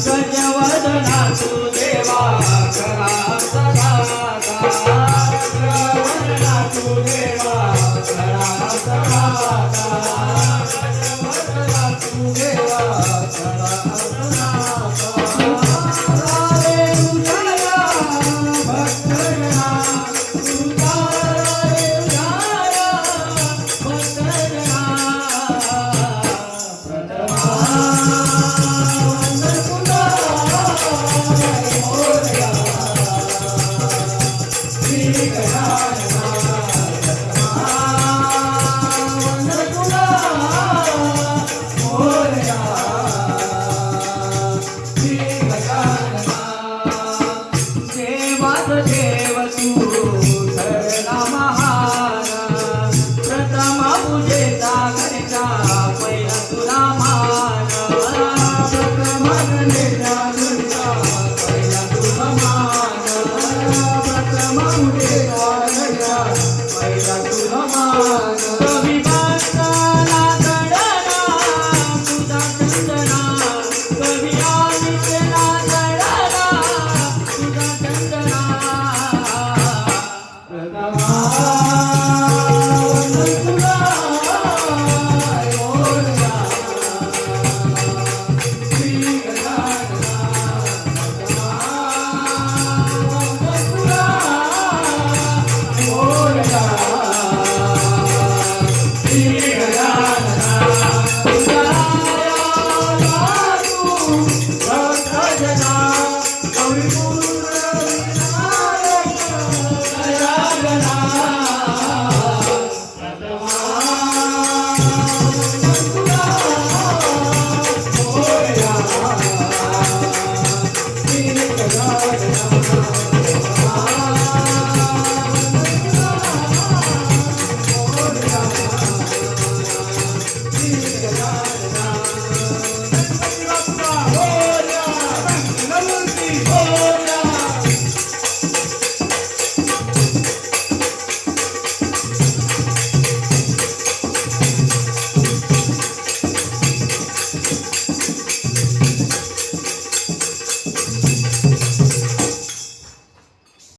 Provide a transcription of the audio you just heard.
गजवदना तू देवा खरा सदाता गजवदना तू देवा खरा सदाता गजवदना तू देवा खरा देव तू धरला महान प्रथम पूजेचा घरचा पहिला तुला मान प्रथम गणेशा घरचा पहिला तुला मान प्रथम पूजेचा घरचा पहिला तुला मान कवी भक्ताला चढला तुझा चंदना कवी आदित्यला चढला तुझा चंदना